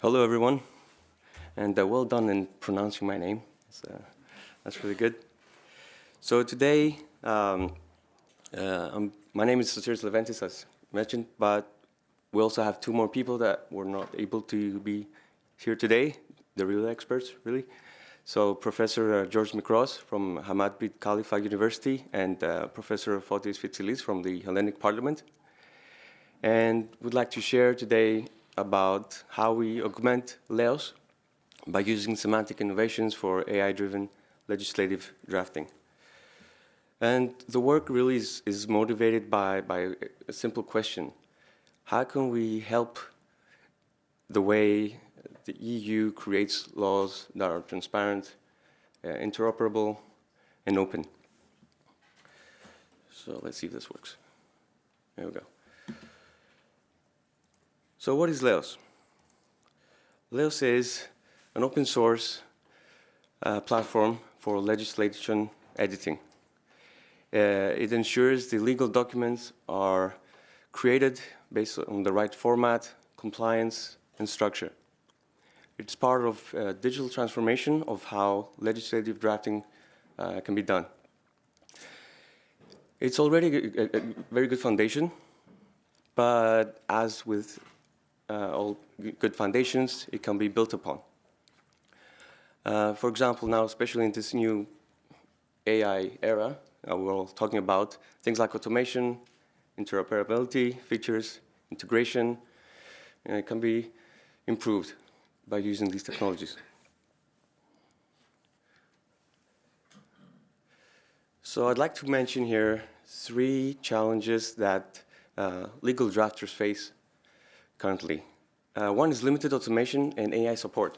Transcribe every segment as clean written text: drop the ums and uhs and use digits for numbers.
Hello, everyone, and well done in pronouncing my name. That's really good. So today, my name is Sotiris Leventis, as mentioned, but we also have two more people that were not able to be here today, the real experts, really. So Professor George McCross from Hamad bin Khalifa University and Professor Fotis Fitsilis from the Hellenic Parliament. And we'd like to share today about how we augment LEOS by using semantic innovations for AI-driven legislative drafting. And the work really is motivated by a simple question. How can we help the way the EU creates laws that are transparent, interoperable, and open? So let's see if this works. There we go. So what is LEOS? LEOS is an open source platform for legislation editing. It ensures the legal documents are created based on the right format, compliance, and structure. It's part of digital transformation of how legislative drafting can be done. It's already a very good foundation, but as with all good foundations, it can be built upon. For example, now, especially in this new AI era, we're all talking about things like automation, interoperability, features, integration, and it can be improved by using these technologies. So I'd like to mention here 3 challenges that legal drafters face currently. One is limited automation and AI support.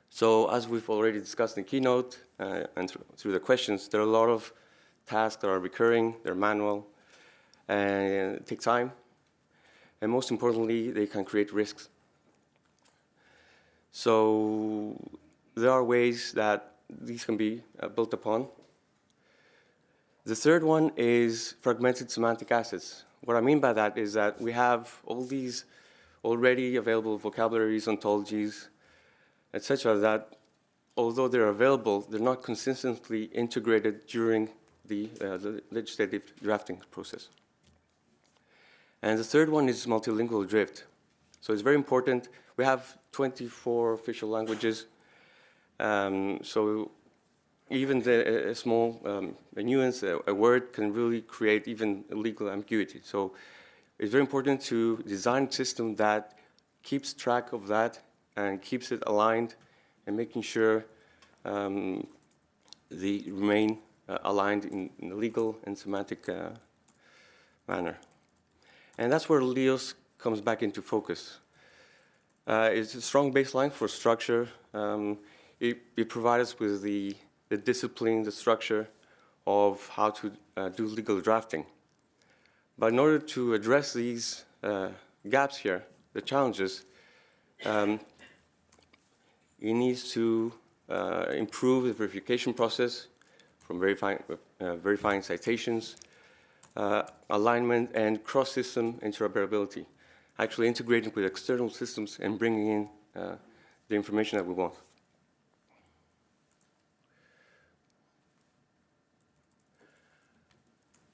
So as we've already discussed in the keynote and through the questions, there are a lot of tasks that are recurring, they're manual, and take time. And most importantly, they can create risks. So there are ways that these can be built upon. The third one is fragmented semantic assets. What I mean by that is that we have all these already available vocabularies, ontologies, etc., that although they're available, they're not consistently integrated during the legislative drafting process. And the third one is multilingual drift. So it's very important. We have 24 official languages. So even a small a nuance, a word can really create even a legal ambiguity. So it's very important to design a system that keeps track of that and keeps it aligned and making sure they remain aligned in a legal and semantic manner. And that's where LEOS comes back into focus. It's a strong baseline for structure. It provides us with the discipline, the structure of how to do legal drafting. But in order to address these gaps here, the challenges, it needs to improve the verification process from verifying citations, alignment, and cross-system interoperability, actually integrating with external systems and bringing in the information that we want.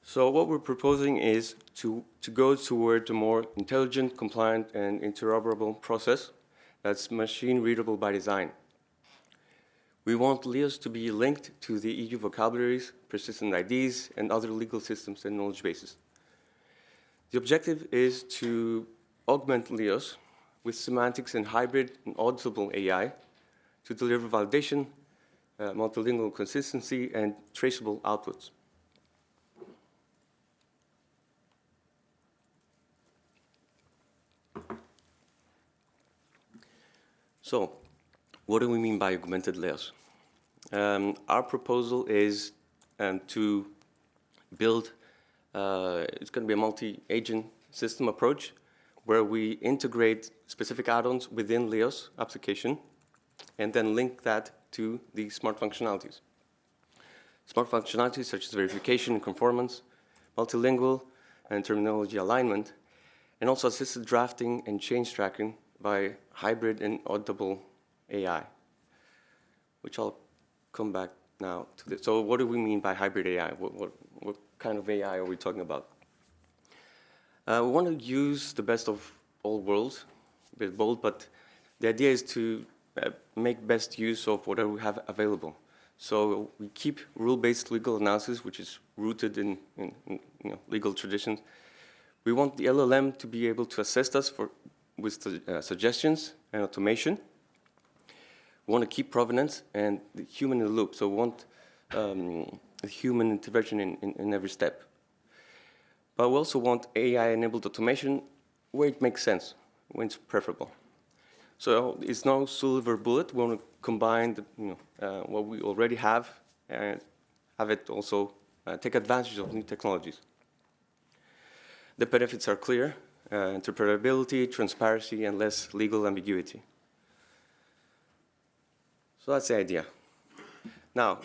So what we're proposing is to go toward a more intelligent, compliant, and interoperable process that's machine-readable by design. We want LEOS to be linked to the EU vocabularies, persistent IDs, and other legal systems and knowledge bases. The objective is to augment LEOS with semantics and hybrid and auditable AI to deliver validation, multilingual consistency, and traceable outputs. So, what do we mean by augmented LEOS? Our proposal is to build, it's going to be a multi-agent system approach where we integrate specific add-ons within LEOS application and then link that to the smart functionalities. Smart functionalities such as verification and conformance, multilingual and terminology alignment, and also assisted drafting and change tracking by hybrid and audible AI, which I'll come back now to this. So what do we mean by hybrid AI? What kind of AI are we talking about? We want to use the best of all worlds, a bit bold, but the idea is to make best use of whatever we have available. So we keep rule-based legal analysis, which is rooted in legal traditions. We want the LLM to be able to assist us with suggestions and automation. We want to keep provenance and the human in the loop. So we want a human intervention in every step. But we also want AI-enabled automation where it makes sense, when it's preferable. So it's no silver bullet. We want to combine what we already have and have it also take advantage of new technologies. The benefits are clear: interpretability, transparency, and less legal ambiguity. So that's the idea. Now,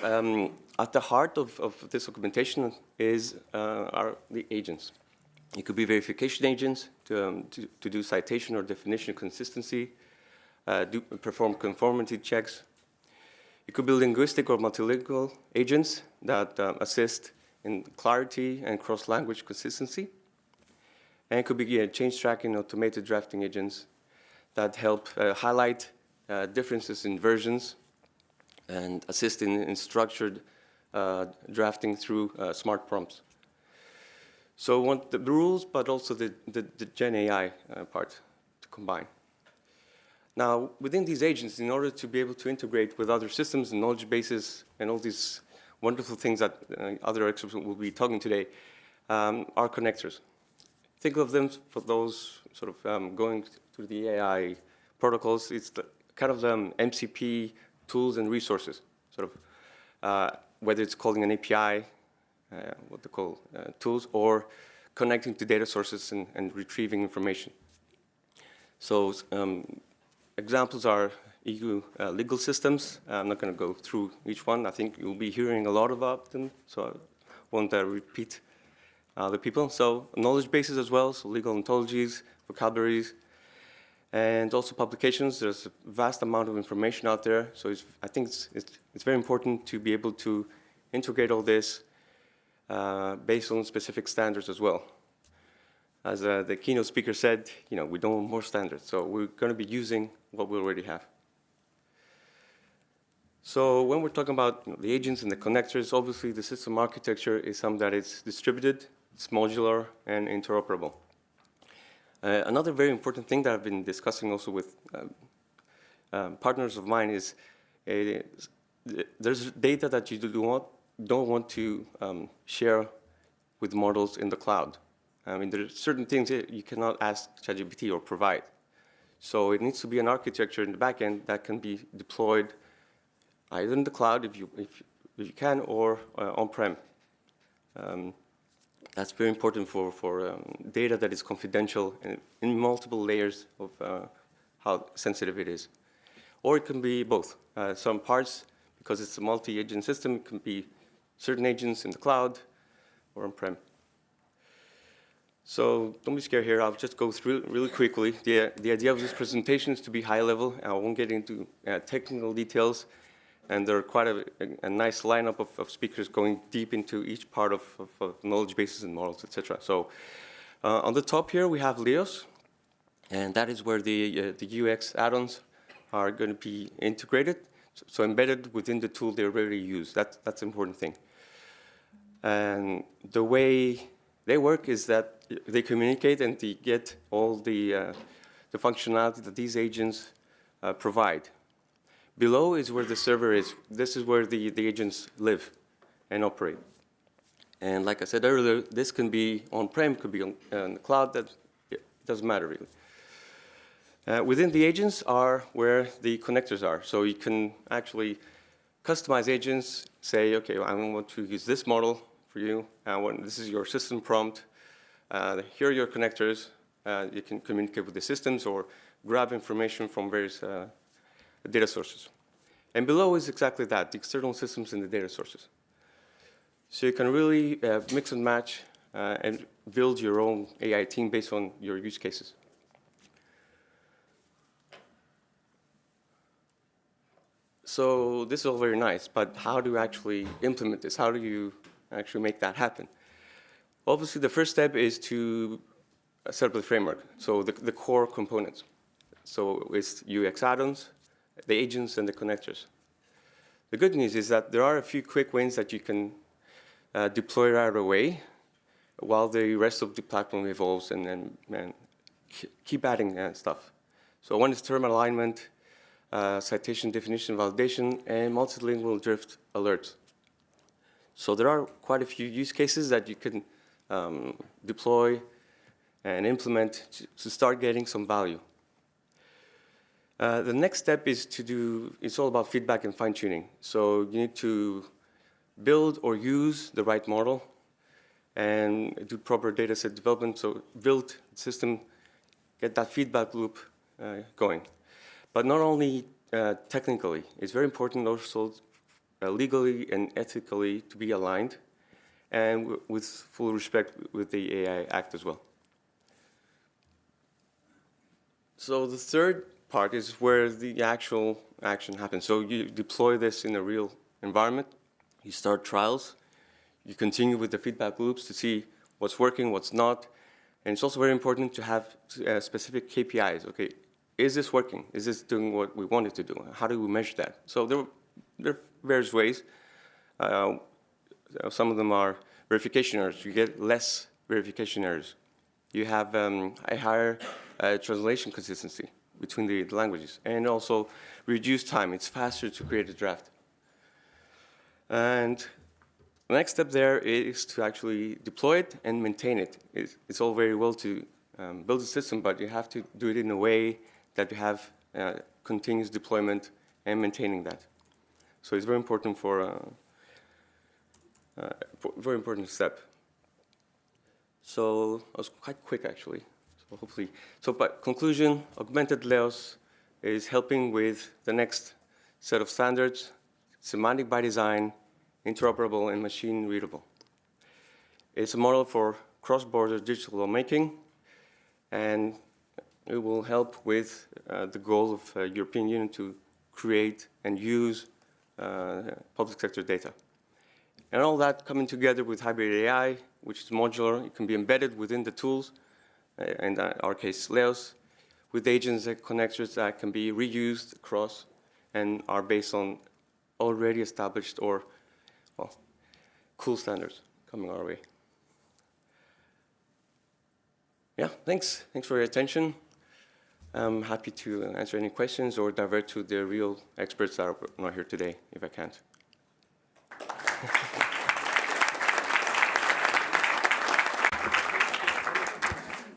at the heart of this augmentation are the agents. It could be verification agents to do citation or definition consistency, perform conformity checks. It could be linguistic or multilingual agents that assist in clarity and cross-language consistency. And it could be change tracking, automated drafting agents that help highlight differences in versions and assist in structured drafting through smart prompts. So we want the rules, but also the Gen AI part to combine. Now, within these agents, in order to be able to integrate with other systems and knowledge bases and all these wonderful things that other experts will be talking today, are connectors. Think of them for those sort of going through the AI protocols. It's kind of the MCP tools and resources, sort of, whether it's calling an API, what they call tools, or connecting to data sources and retrieving information. So examples are EU legal systems. I'm not going to go through each one. I think you'll be hearing a lot about them, so I won't repeat the people. So knowledge bases as well, so legal ontologies, vocabularies, and also publications. There's a vast amount of information out there, so I think it's very important to be able to integrate all this based on specific standards as well. As the keynote speaker said, we don't want more standards, so we're going to be using what we already have. So when we're talking about the agents and the connectors, obviously the system architecture is something that is distributed, it's modular, and interoperable. Another very important thing that I've been discussing also with partners of mine is there's data that you don't want to share with models in the cloud. I mean, there are certain things that you cannot ask ChatGPT or provide. So it needs to be an architecture in the back end that can be deployed either in the cloud if you can, or on-prem. That's very important for data that is confidential and in multiple layers of how sensitive it is. Or it can be both. Some parts, because it's a multi-agent system, it can be certain agents in the cloud or on-prem. So don't be scared here. I'll just go through really quickly. The idea of this presentation is to be high level. I won't get into technical details. And there are quite a nice lineup of speakers going deep into each part of knowledge bases and models, etc. So on the top here, we have LEOS. And that is where the UX add-ons are going to be integrated. So embedded within the tool they already use. That's an important thing. And the way they work is that they communicate and they get all the functionality that these agents provide. Below is where the server is. This is where the agents live and operate. And like I said earlier, this can be on-prem, could be on the cloud. It doesn't matter really. Within the agents are where the connectors are. So you can actually customize agents, say, okay, I want to use this model for you. This is your system prompt. Here are your connectors. You can communicate with the systems or grab information from various data sources. And below is exactly that, the external systems and the data sources. So you can really mix and match and build your own AI team based on your use cases. So this is all very nice, but how do you actually implement this? How do you actually make that happen? Obviously, the first step is to set up the framework, so the core components. So it's UX add-ons, the agents, and the connectors. The good news is that there are a few quick wins that you can deploy right away while the rest of the platform evolves and keep adding stuff. So one is term alignment, citation definition validation, and multilingual drift alerts. So there are quite a few use cases that you can deploy and implement to start getting some value. The next step is it's all about feedback and fine-tuning. So you need to build or use the right model and do proper dataset development. So build the system, get that feedback loop going. But not only technically, it's very important also legally and ethically to be aligned and with full respect with the AI Act as well. So the third part is where the actual action happens. So you deploy this in a real environment, you start trials, you continue with the feedback loops to see what's working, what's not. And it's also very important to have specific KPIs. Okay, is this working? Is this doing what we want it to do? How do we measure that? So there are various ways. Some of them are verification errors. You get less verification errors. You have a higher translation consistency between the languages, and also reduce time. It's faster to create a draft. And the next step there is to actually deploy it and maintain it. It's all very well to build a system, but you have to do it in a way that you have continuous deployment and maintaining that. So it's very important very important step. So I was quite quick actually. So hopefully, but conclusion, Augmented LEOS is helping with the next set of standards, semantic by design, interoperable, and machine-readable. It's a model for cross-border digital lawmaking, and it will help with the goal of European Union to create and use public sector data. And all that coming together with hybrid AI, which is modular, it can be embedded within the tools, in our case, LEOS, with agents and connectors that can be reused across and are based on already established or, well, cool standards coming our way. Yeah, thanks. Thanks for your attention. I'm happy to answer any questions or divert to the real experts that are not here today, if I can't.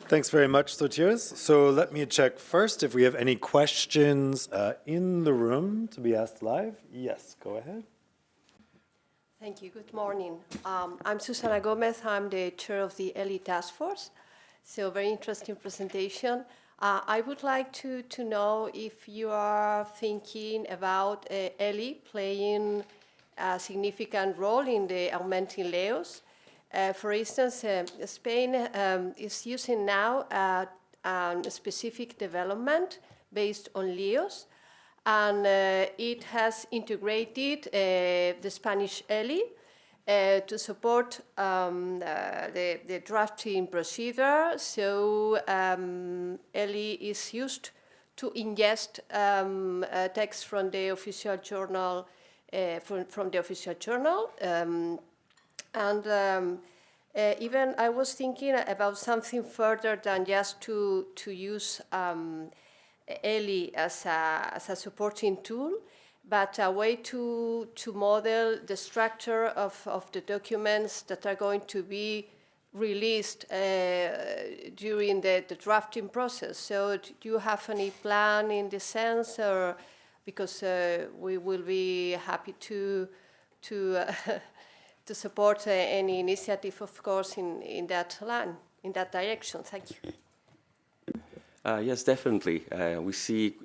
Thanks very much, Sotiris. So let me check first if we have any questions in the room to be asked live. Yes, go ahead. Thank you. Good morning. I'm Susana Gomez. I'm the chair of the LE task force. So very interesting presentation. I would like to know if you are thinking about LE playing a significant role in the augmenting LEOS. For instance, Spain is using now a specific development based on LEOS, and it has integrated the Spanish LE to support the drafting procedure. So LE is used to ingest text from the official journal, from the official journal. Even I was thinking about something further than just to use LE as a supporting tool, but a way to model the structure of the documents that are going to be released during the drafting process. So do you have any plan in this sense, or because we will be happy to support any initiative, of course, in that line, in that direction. Thank you. Yes, definitely. We see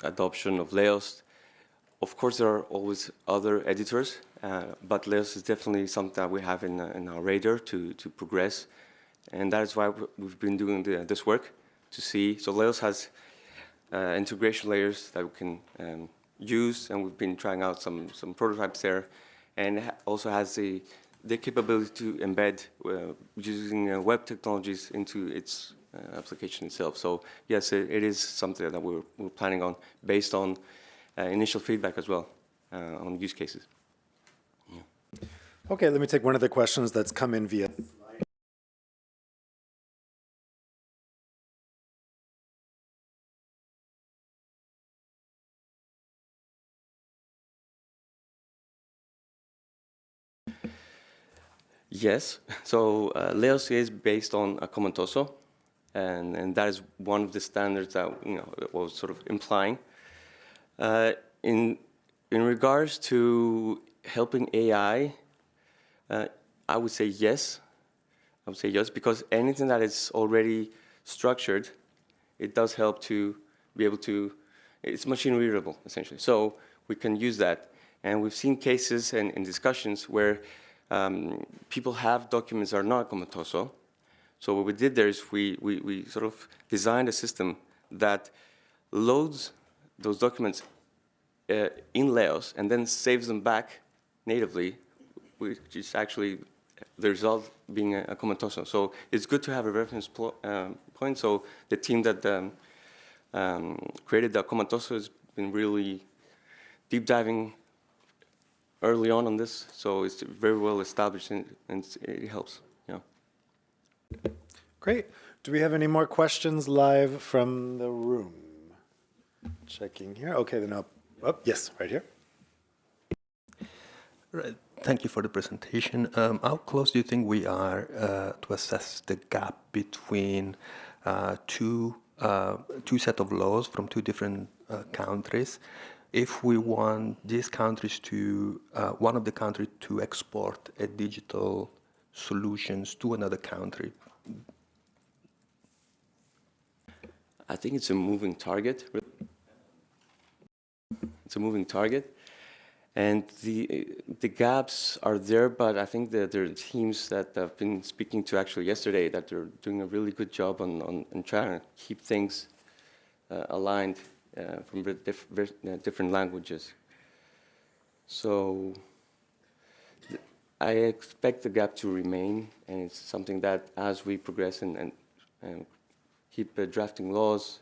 adoption of LEOS. Of course, there are always other editors, but LEOS is definitely something that we have in our radar to progress. And that is why we've been doing this work to see. So LEOS has integration layers that we can used, and we've been trying out some prototypes there, and also has the capability to embed using web technologies into its application itself. So yes, it is something that we're planning on based on initial feedback as well on use cases. Yeah. Okay, let me take one of the questions that's come in via. Yes, so LEOS is based on a Komentoso, and that is one of the standards that was sort of implying. In regards to helping AI, I would say yes. I would say yes, because anything that is already structured, it does help to be able to, it's machine readable, essentially. So we can use that. And we've seen cases and discussions where people have documents that are not Komentoso. So what we did there is we sort of designed a system that loads those documents in LEOS and then saves them back natively, which is actually the result being a Komentoso. So it's good to have a reference point. So the team that created the Komentoso has been really deep diving early on this, so it's very well established and it helps. Yeah. Great. Do we have any more questions live from the room? Checking here. Okay, then yes, right here. Right. Thank you for the presentation. How close do you think we are to assess the gap between two set of laws from two different countries? If we want these countries to, one of the countries to export a digital solutions to another country? I think it's a moving target. It's a moving target. And the gaps are there, but I think that there are teams that I've been speaking to actually yesterday that they're doing a really good job on trying to keep things aligned from different languages. So I expect the gap to remain, and it's something that as we progress and keep drafting laws,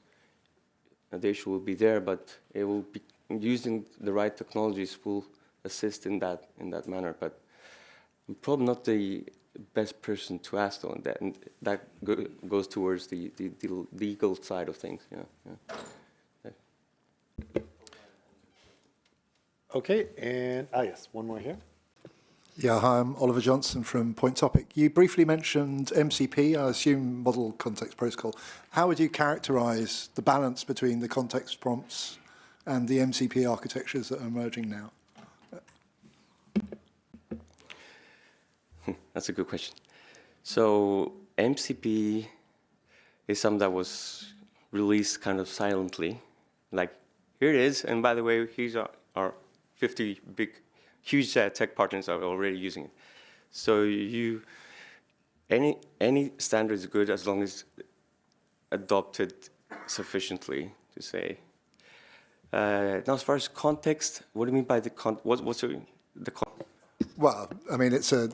the issue will be there, but it will be using the right technologies will assist in that manner. But I'm probably not the best person to ask on that, and that goes towards the legal side of things. Yeah. Okay, and yes, one more here. Yeah, hi, I'm Oliver Johnson from Point Topic. You briefly mentioned MCP, I assume Model Context Protocol. How would you characterize the balance between the context prompts and the MCP architectures that are emerging now? That's a good question. So MCP is something that was released kind of silently. Like, here it is, and by the way, here's our 50 big, huge tech partners are already using it. So any standard is good as long as adopted sufficiently, to say. Now, as far as context, what do you mean by what's the context? Well, I mean, it's in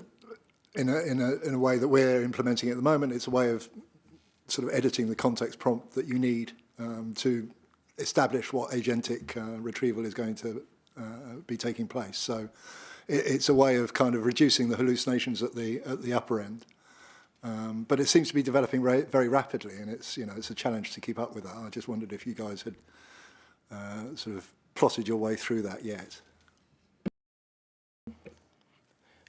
a way that we're implementing at the moment, it's a way of sort of editing the context prompt that you need to establish what agentic retrieval is going to be taking place. So it's a way of kind of reducing the hallucinations at the upper end. But it seems to be developing very rapidly, and it's a challenge to keep up with that. I just wondered if you guys had sort of plotted your way through that yet.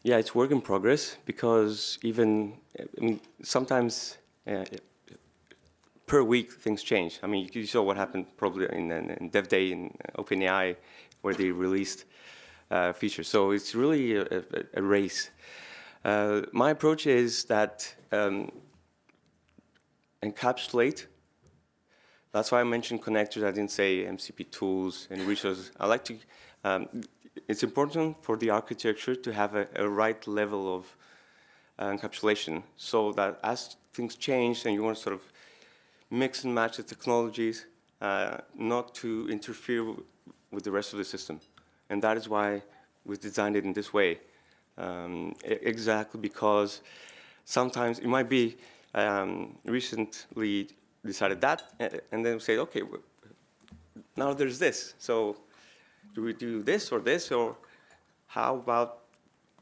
Yeah, it's work in progress because sometimes per week things change. I mean, you saw what happened probably in Dev Day in OpenAI where they released features. So it's really a race. My approach is that encapsulate. That's why I mentioned connectors. I didn't say MCP tools and resources. I like to. It's important for the architecture to have a right level of encapsulation, so that as things change and you want to sort of mix and match the technologies, not to interfere with the rest of the system. And that is why we designed it in this way. Exactly because sometimes it might be recently decided that, and then we say, okay, now there's this. So do we do this, or how about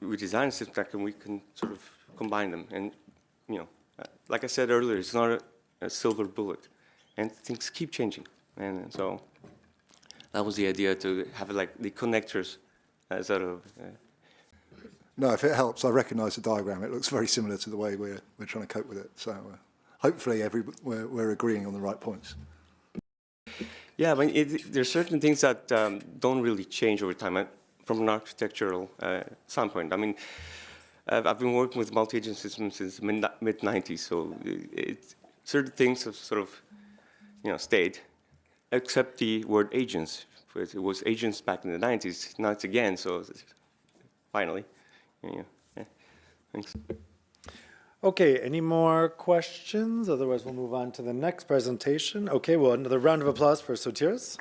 we design a system that we can sort of combine them? And like I said earlier, it's not a silver bullet, and things keep changing. And so that was the idea, to have it like the connectors sort of. No, if it helps, I recognise the diagram. It looks very similar to the way we're trying to cope with it. So hopefully we're agreeing on the right points. Yeah, I mean, there's certain things that don't really change over time from an architectural standpoint. I mean, I've been working with multi-agent systems since the mid-90s, so certain things have sort of, stayed, except the word agents. It was agents back in the 90s, now it's again, so finally. Yeah. Thanks. Okay, any more questions? Otherwise, we'll move on to the next presentation. Okay, well, another round of applause for Sotiris.